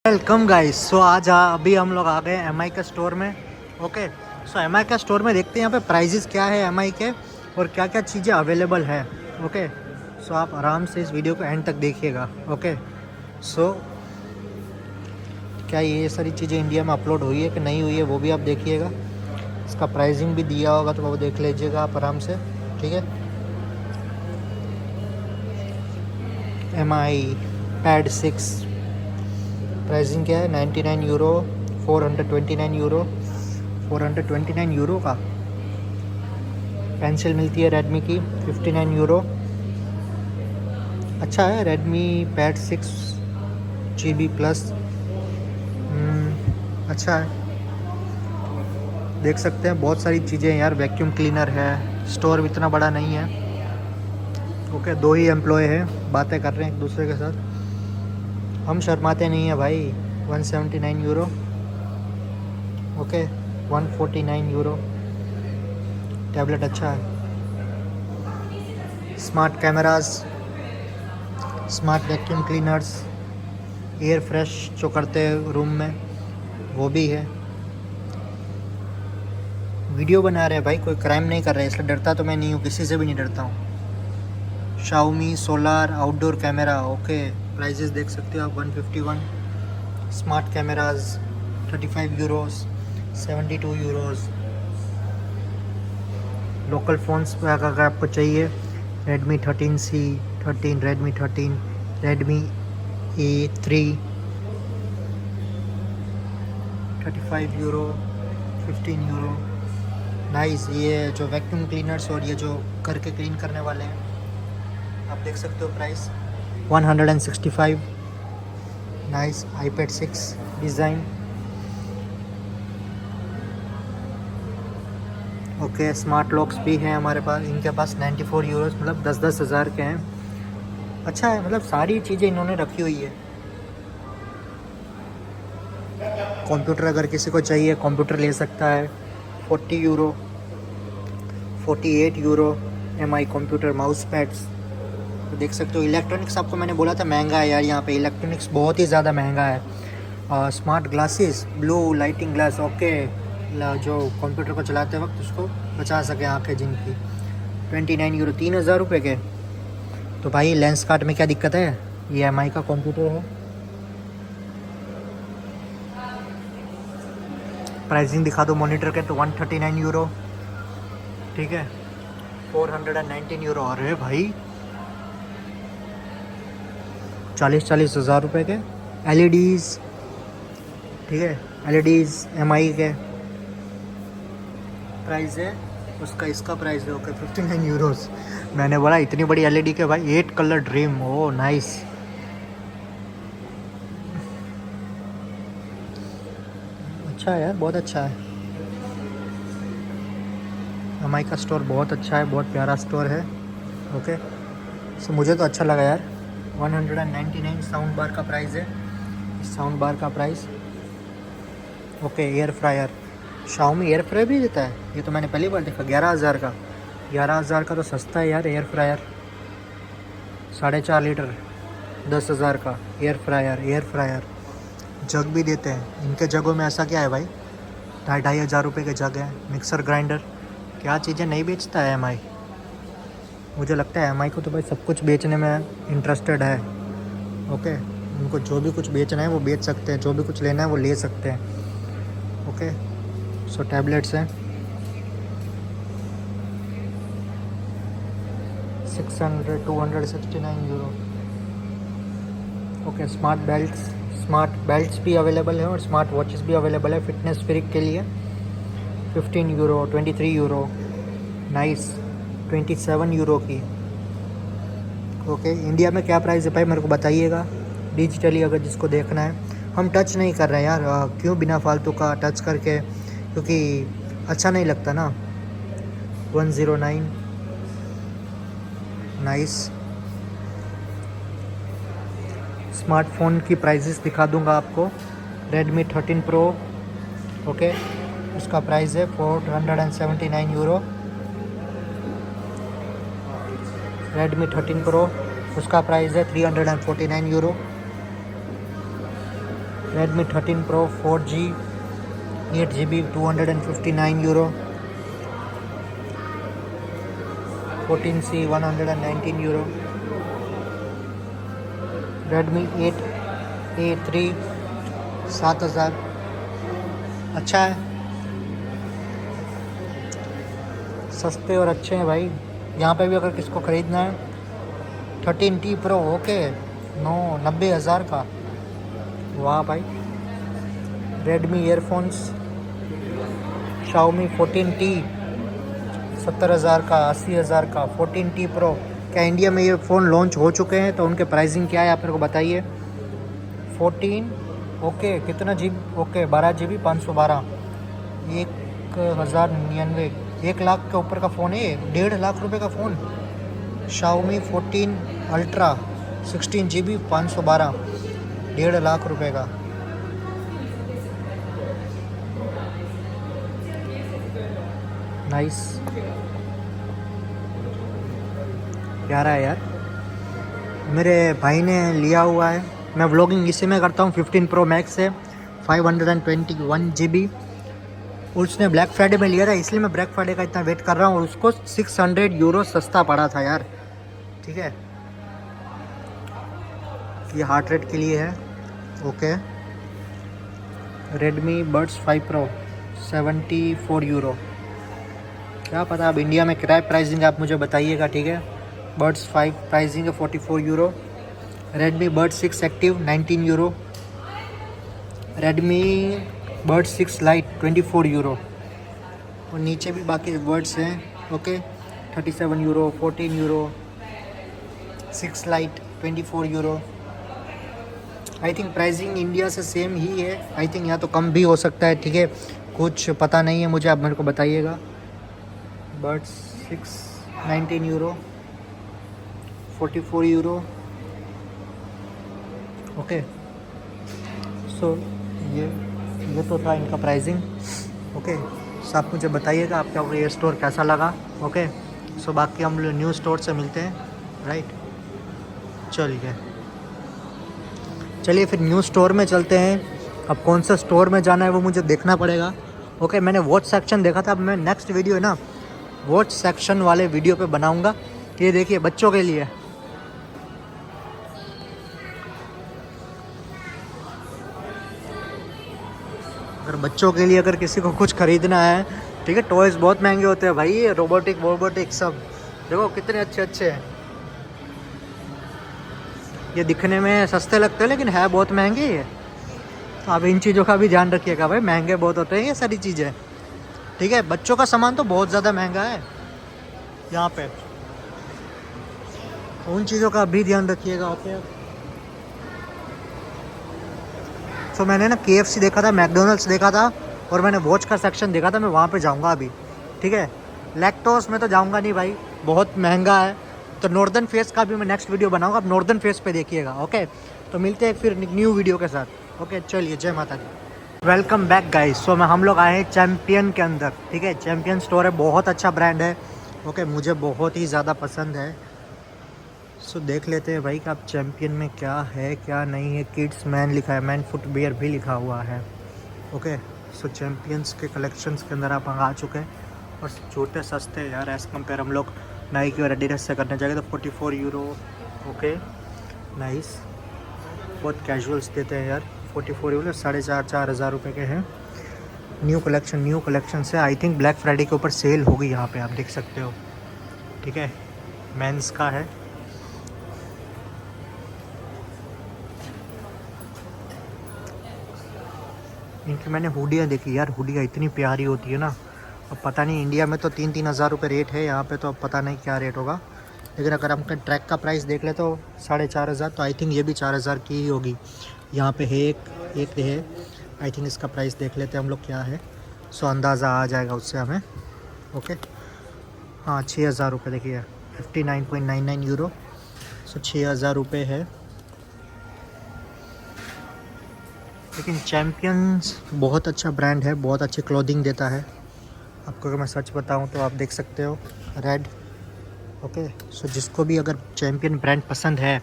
Welcome guys. सो आज अभी हम लोग आ गए एमआई के स्टोर में। ओके, सो एमआई के स्टोर में देखते हैं यहाँ पे प्राइजेस क्या है एमआई के और क्या क्या चीज़ें अवेलेबल है। ओके, सो आप आराम से इस वीडियो को एंड तक देखिएगा। ओके, सो क्या ये सारी चीज़ें इंडिया में अपलोड हुई है कि नहीं हुई है वो भी आप देखिएगा। इसका प्राइसिंग भी दिया होगा तो वो देख लीजिएगा आप आराम से। ठीक है, एमआई पैड 6 प्राइसिंग क्या है 99 यूरो, 429 यूरो, 429 यूरो का। पेंसिल मिलती है रेडमी की 59 यूरो। अच्छा है रेडमी पैड 6 GB प्लस। अच्छा है, देख सकते हैं बहुत सारी चीज़ें हैं यार। वैक्यूम क्लीनर है, स्टोर भी इतना बड़ा नहीं है। ओके, 2 ही एम्प्लॉय हैं, बातें कर रहे हैं एक दूसरे के साथ। हम शर्माते नहीं हैं भाई। 179 यूरो। Okay, 149 euro. टैबलेट अच्छा है। Smart cameras, smart vacuum cleaners, air fresh जो करते हैं रूम में वो भी है। वीडियो बना रहे हैं भाई, कोई क्राइम नहीं कर रहे, इसलिए डरता तो मैं नहीं हूँ, किसी से भी नहीं डरता हूँ। Xiaomi solar outdoor camera. Okay, prices देख सकते हो आप। 151। Smart cameras 35 euros, 72 euros. Local phones पे अगर आपको चाहिए Redmi 13C, 13, Redmi 13, Redmi A3 35 euro, 15 euro. Nice. ये जो वैक्यूम क्लीनर्स और ये जो करके क्लीन करने वाले हैं आप देख सकते हो price 165। Nice. iPad 6 design. Okay, smart locks भी हैं हमारे पास, इनके पास 94 यूरोस, मतलब 10-10 हज़ार के हैं। अच्छा है, मतलब सारी चीज़ें इन्होंने रखी हुई है। कंप्यूटर अगर किसी को चाहिए कंप्यूटर ले सकता है। 40 euro, 48 euro. MI computer mouse pads तो देख सकते हो। इलेक्ट्रॉनिक्स आपको मैंने बोला था महंगा है यार, यहाँ पे इलेक्ट्रॉनिक्स बहुत ही ज़्यादा महंगा है। Smart glasses, blue lighting glass. Okay, जो कंप्यूटर को चलाते वक्त उसको बचा सके आंखें जिनकी। 29 यूरो, 3000 रुपये के। तो भाई लेंस कार्ट में क्या दिक्कत है, ये एमआई का कंप्यूटर है। प्राइसिंग दिखा दो मॉनिटर के तो 139 यूरो। ठीक है, 419 यूरो। अरे भाई 40-40 हज़ार रुपये के एलईडीज़। ठीक है, एलईडीज़ एमआई के प्राइस है उसका, इसका प्राइस है ओके 59 यूरोस। मैंने बोला इतनी बड़ी एलईडी के भाई 8 कलर ड्रीम। ओ नाइस। अच्छा है यार, बहुत अच्छा है। एमआई का स्टोर बहुत अच्छा है, बहुत प्यारा स्टोर है। ओके, सो मुझे तो अच्छा लगा यार। 199 साउंड बार का प्राइस है, साउंड बार का price. Okay, air fryer, Xiaomi air fryer भी देता है, ये तो मैंने पहली बार देखा। 11,000 का, 11,000 का तो सस्ता है यार एयर फ्रायर। 4.5 लीटर 10,000 का एयर फ्रायर। एयर फ्रायर जग भी देते हैं, इनके जगों में ऐसा क्या है भाई, 2,500 रुपये के जग है। मिक्सर ग्राइंडर, क्या चीज़ें नहीं बेचता है एमआई। मुझे लगता है एमआई को तो भाई सब कुछ बेचने में इंटरेस्टेड है। ओके, उनको जो भी कुछ बेचना है वो बेच सकते हैं, जो भी कुछ लेना है वो ले सकते हैं। ओके, सो टैबलेट्स हैं 600, 269 यूरो। ओके, स्मार्ट बेल्ट्स भी अवेलेबल है और स्मार्ट वॉचेस भी अवेलेबल है फिटनेस फ्रीक के लिए। 15 यूरो, 23 यूरो। नाइस। 27 यूरो की। ओके, इंडिया में क्या प्राइस है भाई मेरे को बताइएगा डिजिटली, अगर जिसको देखना है। हम टच नहीं कर रहे हैं यार, क्यों बिना फालतू का टच करके, क्योंकि अच्छा नहीं लगता ना। 109। नाइस। स्मार्टफोन की प्राइजेस दिखा दूंगा आपको। Redmi 13 pro. ओके, उसका प्राइस है 479 यूरो। रेडमी 13 प्रो उसका प्राइस है 349 euro. Redmi 13 Pro 4G 8GB 259 euro. 14C 119 euro. Redmi 8A3 7000, अच्छा है, सस्ते और अच्छे हैं भाई। यहाँ पे भी अगर किसको ख़रीदना है 13T Pro ओके 90,000 का, वाह भाई। रेडमी ईयरफोन्स Xiaomi 14T 70,000 का, 80,000 का 14T Pro। क्या इंडिया में ये फ़ोन लॉन्च हो चुके हैं तो उनके प्राइसिंग क्या है आप मेरे को बताइए। 14 ओके कितना जी ओके 12GB 512, 1,099, 1 लाख के ऊपर का फ़ोन है ये, 1.5 लाख रुपए का phone. Xiaomi 14 Ultra 16GB 512, 1.5 lakh रुपए का। नाइस, प्यारा है यार। मेरे भाई ने लिया हुआ है, मैं व्लॉगिंग इसी में करता हूँ 15 Pro Max से 521GB। उसने ब्लैक फ्राइडे में लिया था इसलिए मैं ब्लैक फ्राइडे का इतना वेट कर रहा हूँ, और उसको 600 यूरो सस्ता पड़ा था यार। ठीक है, ये हार्ट रेट के लिए है okay. Redmi buds 5 Pro 74 euro, क्या पता अब इंडिया में किराए प्राइसिंग आप मुझे बताइएगा। ठीक है, बड्स 5 प्राइसिंग है 44 euro. Redmi buds 6 active 19 euro. Redmi buds 6 light 24 euro. और नीचे भी बाकी बड्स हैं okay 37 euro, 14 euro, 6 light 24 euro. I think pricing India से सेम ही है, आई थिंक या तो कम भी हो सकता है। ठीक है, कुछ पता नहीं है मुझे, आप मेरे को बताइएगा। Buds 6 19 euro, 44 euro okay. So ये तो था इनका प्राइसिंग ओके। सो आप मुझे बताइएगा आपको ये स्टोर कैसा लगा ओके। सो बाकी हम न्यू स्टोर से मिलते हैं राइट। चलिए फिर न्यू स्टोर में चलते हैं। अब कौन सा स्टोर में जाना है वो मुझे देखना पड़ेगा ओके। मैंने वॉच सेक्शन देखा था, अब मैं नेक्स्ट वीडियो है ना वॉच सेक्शन वाले वीडियो पे बनाऊंगा। ये देखिए बच्चों के लिए, अगर बच्चों के लिए अगर किसी को कुछ ख़रीदना है ठीक है, टॉयज़ बहुत महंगे होते हैं भाई, ये रोबोटिक सब देखो कितने अच्छे अच्छे हैं। ये दिखने में सस्ते लगते हैं लेकिन है बहुत महंगे ये, तो आप इन चीज़ों का भी ध्यान रखिएगा भाई, महंगे बहुत होते हैं ये सारी चीज़ें। ठीक है, बच्चों का सामान तो बहुत ज़्यादा महंगा है यहाँ पे, उन चीज़ों का भी ध्यान रखिएगा ओके। सो मैंने ना KFC देखा था, मैकडोनल्ड्स देखा था, और मैंने वॉच का सेक्शन देखा था, मैं वहाँ पे जाऊँगा अभी। ठीक है, लैक्टोस में तो जाऊँगा नहीं भाई, बहुत महंगा है। तो नॉर्दर्न फेस का भी मैं नेक्स्ट वीडियो बनाऊँगा, आप नॉर्दर्न फेस पे देखिएगा ओके। तो मिलते हैं फिर न्यू वीडियो के साथ ओके। चलिए, जय माता दी, वेलकम बैक गाइस। सो हम लोग आए हैं चैम्पियन के अंदर। ठीक है, चैम्पियन स्टोर है, बहुत अच्छा ब्रांड है ओके, मुझे बहुत ही ज़्यादा पसंद है। सो देख लेते हैं भाई कि आप चैम्पियन में क्या है क्या नहीं है। किड्स मैन लिखा है, मैन फुटवियर भी लिखा हुआ है ओके। सो चैम्पियंस के कलेक्शंस के अंदर आप आ चुके हैं, और छोटे सस्ते यार एज़ कम्पेयर हम लोग नाइकी और एडिडास से करने जाएंगे तो 44 यूरो ओके। नाइस, बहुत कैजुअल्स देते हैं यार। 44 यूरो 4,500 रुपये के हैं। न्यू कलेक्शन से आई थिंक ब्लैक फ्राइडे के ऊपर सेल होगी, यहाँ पे आप देख सकते हो। ठीक है, मेंस का है। इनकी मैंने हुडियाँ देखी यार, हुडियाँ इतनी प्यारी होती है ना। अब पता नहीं इंडिया में तो 3-3 हज़ार रुपये रेट है, यहाँ पे तो अब पता नहीं क्या रेट होगा। लेकिन अगर हम ट्रैक का प्राइस देख ले तो 4,500, तो आई थिंक ये भी 4,000 की ही होगी। यहाँ पे है एक है, आई थिंक इसका प्राइस देख लेते हैं हम लोग क्या है। सो अंदाज़ा आ जाएगा उससे हमें ओके। हाँ 6,000 रुपये देखिए, 59.99 यूरो। सो 6,000 रुपये है। लेकिन चैम्पियंस बहुत अच्छा ब्रांड है, बहुत अच्छी क्लोथिंग देता है आपको। अगर मैं सच बताऊं तो आप देख सकते हो रेड ओके। सो जिसको भी अगर चैम्पियन ब्रांड पसंद है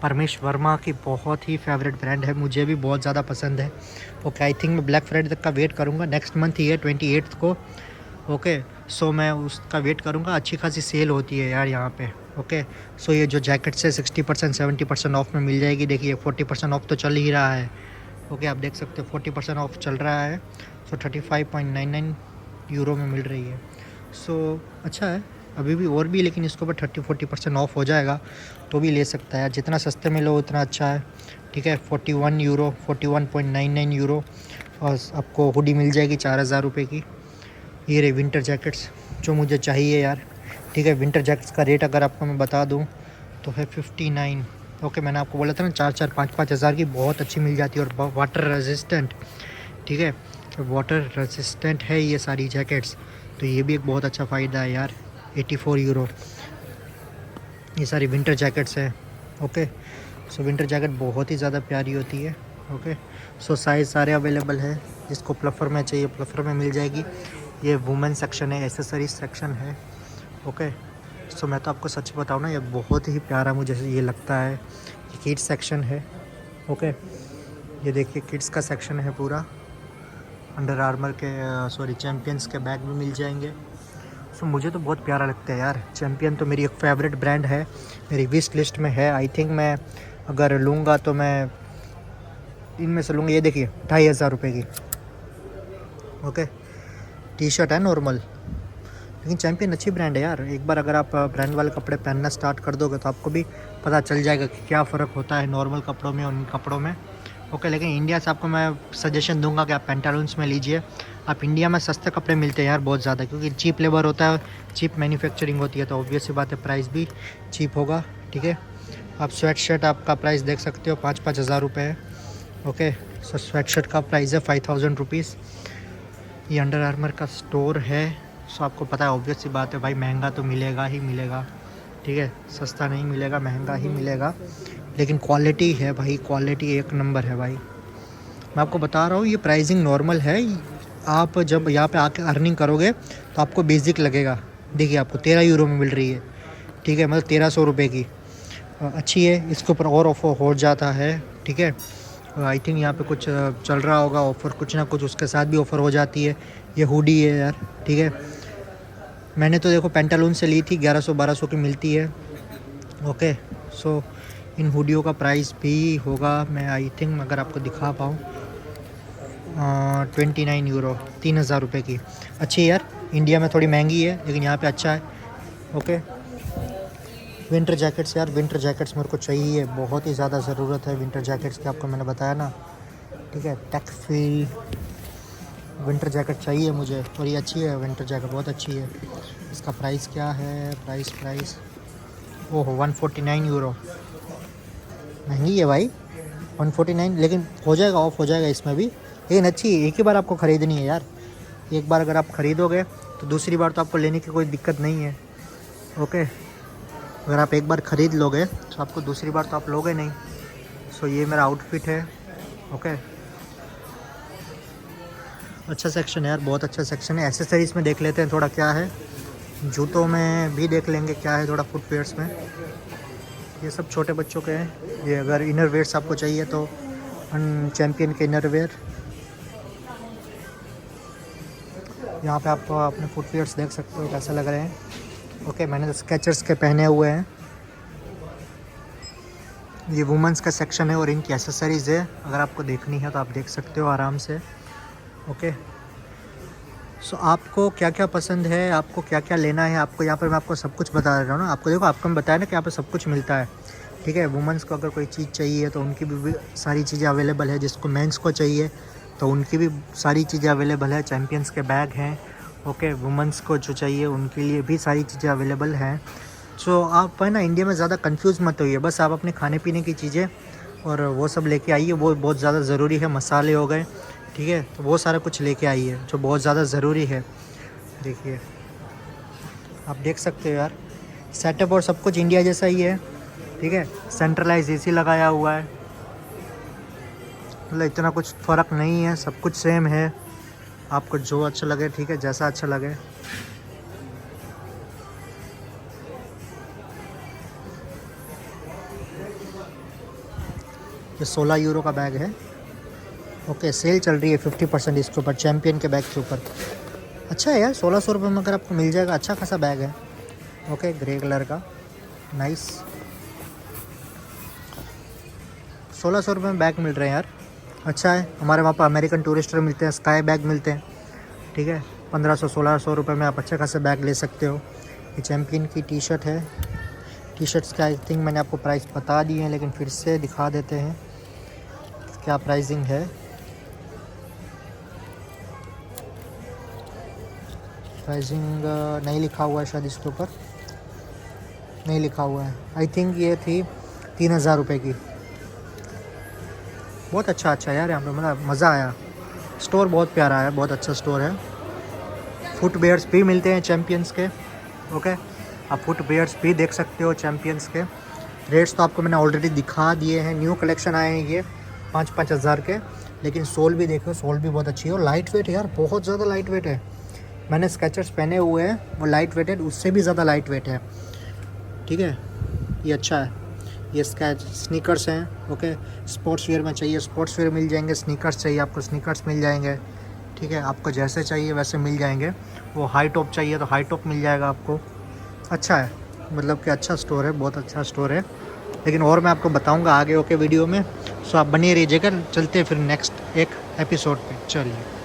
परमेश वर्मा की बहुत ही फेवरेट ब्रांड है, मुझे भी बहुत ज़्यादा पसंद है। ओके, आई थिंक मैं ब्लैक फ्राइडे तक का वेट करूँगा, नेक्स्ट मंथ ही है 28 को। ओके, सो मैं उसका वेट करूँगा, अच्छी खासी सेल होती है यार यहाँ पे। ओके, सो ये जो जैकेट्स है 60% 70% ऑफ में मिल जाएगी। देखिए 40% ऑफ तो चल ही रहा है। ओके, आप देख सकते हो 40% ऑफ चल रहा है, सो 35.99 यूरो में मिल रही है। सो अच्छा है, अभी भी और भी, लेकिन इसके ऊपर 30-40% ऑफ हो जाएगा तो भी ले सकता है यार, जितना सस्ते में लो उतना अच्छा है। ठीक है, 41 यूरो, 41.99 यूरो, और आपको हुडी मिल जाएगी 4000 रुपये की। ये रहे विंटर जैकेट्स जो मुझे चाहिए यार। ठीक है, विंटर जैकेट्स का रेट अगर आपको मैं बता दूँ तो है 59। ओके, मैंने आपको बोला था ना 4-4 5-5 हज़ार की बहुत अच्छी मिल जाती है, और वाटर रेजिस्टेंट। ठीक है, तो वाटर रेजिस्टेंट है ये सारी जैकेट्स, तो ये भी एक बहुत अच्छा फ़ायदा है यार। 84 यूरो ये सारी विंटर जैकेट्स हैं। ओके, सो विंटर जैकेट बहुत ही ज़्यादा प्यारी होती है। ओके, सो साइज़ सारे अवेलेबल है, जिसको प्लफर में चाहिए प्लफर में मिल जाएगी। ये वुमेन सेक्शन है, एसेसरीज सेक्शन है। ओके, सो मैं तो आपको सच बताऊँ ना, ये बहुत ही प्यारा मुझे ये लगता है। ये किड्स सेक्शन है। ओके, ये देखिए किड्स का सेक्शन है पूरा। अंडर आर्मर के चैम्पियंस के बैग भी मिल जाएंगे। सो मुझे तो बहुत प्यारा लगता है यार, चैम्पियन तो मेरी एक फेवरेट ब्रांड है, मेरी विश लिस्ट में है। आई थिंक मैं अगर लूँगा तो मैं इनमें से लूँगा। ये देखिए 2500 रुपये की। ओके, टी शर्ट है नॉर्मल, लेकिन चैम्पियन अच्छी ब्रांड है यार। एक बार अगर आप ब्रांड वाले कपड़े पहनना स्टार्ट कर दोगे तो आपको भी पता चल जाएगा कि क्या फ़र्क होता है नॉर्मल कपड़ों में और इन कपड़ों में। ओके, लेकिन इंडिया से आपको मैं सजेशन दूंगा कि आप पेंटालून्स में लीजिए। आप इंडिया में सस्ते कपड़े मिलते हैं यार बहुत ज़्यादा, क्योंकि चीप लेबर होता है, चीप मैन्युफैक्चरिंग होती है, तो ऑब्वियस सी बात है प्राइस भी चीप होगा। ठीक है, आप स्वेट शर्ट आपका प्राइस देख सकते हो 5-5 हज़ार रुपये है। ओके, सो स्वेट शर्ट का प्राइस है 5000 रुपीज़। ये अंडर आर्मर का स्टोर है, सो आपको पता है ऑब्वियस सी बात है भाई, महंगा तो मिलेगा ही मिलेगा। ठीक है, सस्ता नहीं मिलेगा, महंगा ही मिलेगा, लेकिन क्वालिटी है भाई, क्वालिटी एक नंबर है भाई। मैं आपको बता रहा हूँ, ये प्राइसिंग नॉर्मल है। आप जब यहाँ पे आके अर्निंग करोगे तो आपको बेसिक लगेगा। देखिए आपको 13 यूरो में मिल रही है। ठीक है, मतलब 1300 रुपये की अच्छी है। इसके ऊपर और ऑफर हो जाता है। ठीक है, आई थिंक यहाँ पे कुछ चल रहा होगा ऑफ़र, कुछ ना कुछ उसके साथ भी ऑफ़र हो जाती है। ये हुडी है यार। ठीक है, मैंने तो देखो पेंटालून से ली थी, 1100-1200 की मिलती है। ओके, सो इन हुडियों का प्राइस भी होगा, मैं आई थिंक अगर आपको दिखा पाऊँ 29 यूरो, 3000 रुपये की। अच्छी है यार, इंडिया में थोड़ी महंगी है लेकिन यहाँ पे अच्छा है। ओके, विंटर जैकेट्स यार, विंटर जैकेट्स मेरे को चाहिए, बहुत ही ज़्यादा ज़रूरत है विंटर जैकेट्स की, आपको मैंने बताया ना। ठीक है, टेकफील विंटर जैकेट चाहिए मुझे, और ये अच्छी है विंटर जैकेट, बहुत अच्छी है। इसका प्राइस क्या है, प्राइस ओहो 149 यूरो, महंगी है भाई 149, लेकिन हो जाएगा, ऑफ हो जाएगा इसमें भी। लेकिन अच्छी है, एक ही बार आपको ख़रीदनी है यार। एक बार अगर आप ख़रीदोगे तो दूसरी बार तो आपको लेने की कोई दिक्कत नहीं है। ओके, अगर आप एक बार ख़रीद लोगे तो आपको दूसरी बार तो आप लोगे नहीं। सो ये मेरा आउटफिट है। ओके, अच्छा सेक्शन है यार, बहुत अच्छा सेक्शन है। एसेसरीज़ में देख लेते हैं थोड़ा क्या है, जूतों में भी देख लेंगे क्या है थोड़ा, फुटवेयर्स में। ये सब छोटे बच्चों के हैं। ये अगर इनर वेयर्स आपको चाहिए तो चैम्पियन के इनर वेयर, यहाँ पे आप अपने फुटवेयर्स देख सकते हो कैसे लग रहे हैं। ओके, मैंने तो स्केचर्स के पहने हुए हैं। ये वुमेंस का सेक्शन है और इनकी एसेसरीज़ है, अगर आपको देखनी है तो आप देख सकते हो आराम से। ओके, सो आपको क्या क्या पसंद है, आपको क्या क्या लेना है, आपको यहाँ पर मैं आपको सब कुछ बता रहा हूँ ना। आपको देखो, आपको मैं बताया ना कि यहाँ पर सब कुछ मिलता है। ठीक है, वुमेंस को अगर कोई चीज़ चाहिए तो उनकी भी सारी चीज़ें अवेलेबल है। जिसको मेंस को चाहिए तो उनकी भी सारी चीज़ें अवेलेबल है। चैम्पियंस के बैग हैं। ओके, वुमेंस को जो चाहिए उनके लिए भी सारी चीज़ें अवेलेबल हैं। सो आप है ना, इंडिया में ज़्यादा कंफ्यूज मत होइए, बस आप अपने खाने पीने की चीज़ें और वो सब लेके आइए, वो बहुत ज़्यादा ज़रूरी है। मसाले हो गए, ठीक है, तो वो सारा कुछ लेके आइए जो बहुत ज़्यादा ज़रूरी है। देखिए आप देख सकते हो यार, सेटअप और सब कुछ इंडिया जैसा ही है। ठीक है, सेंट्रलाइज एसी लगाया हुआ है, मतलब इतना कुछ फ़र्क नहीं है, सब कुछ सेम है। आपको जो अच्छा लगे, ठीक है, जैसा अच्छा लगे। ये 16 यूरो का बैग है। ओके, सेल चल रही है 50% इसके ऊपर, चैम्पियन के बैग के ऊपर। अच्छा है यार, 1600 रुपये में अगर आपको मिल जाएगा, अच्छा खासा बैग है। ओके, ग्रे कलर का, नाइस। 1600 रुपये में बैग मिल रहे हैं यार, अच्छा है। हमारे वहाँ पर अमेरिकन टूरिस्टर मिलते हैं, स्काई बैग मिलते हैं, ठीक है। 1500-1600 रुपये में आप अच्छे खासे बैग ले सकते हो। ये चैम्पियन की टी शर्ट है। टी शर्ट्स का आई थिंक मैंने आपको प्राइस बता दिए हैं, लेकिन फिर से दिखा देते हैं क्या प्राइसिंग है। प्राइसिंग नहीं लिखा हुआ है शायद, इसके ऊपर नहीं लिखा हुआ है। आई थिंक ये थी 3000 रुपये की। बहुत अच्छा यार, यहाँ पे मतलब मज़ा आया। स्टोर बहुत प्यारा है, बहुत अच्छा स्टोर है। फुटवेयर्स भी मिलते हैं चैम्पियंस के। ओके, आप फुटवेयर्स भी देख सकते हो चैम्पियंस के। रेट्स तो आपको मैंने ऑलरेडी दिखा दिए हैं। न्यू कलेक्शन आए हैं ये 5-5 हज़ार के। लेकिन सोल भी देखो, सोल भी बहुत अच्छी है और लाइट वेट है यार, बहुत ज़्यादा लाइट वेट है। मैंने स्केचर्स पहने हुए हैं, वो लाइट वेट है, उससे भी ज़्यादा लाइट वेट है, ठीक है। ये अच्छा है। ये स्नीकर्स हैं। ओके, स्पोर्ट्स वेयर में चाहिए स्पोर्ट्स वेयर मिल जाएंगे, स्नीकर्स चाहिए आपको स्नीकर्स मिल जाएंगे, ठीक है। आपको जैसे चाहिए वैसे मिल जाएंगे। वो हाई टॉप चाहिए तो हाई टॉप मिल जाएगा आपको। अच्छा है, मतलब कि अच्छा स्टोर है, बहुत अच्छा स्टोर है। लेकिन और मैं आपको बताऊंगा आगे ओके वीडियो में। सो आप बने रहिएगा। चलते हैं फिर नेक्स्ट एक एपिसोड पे, चलिए।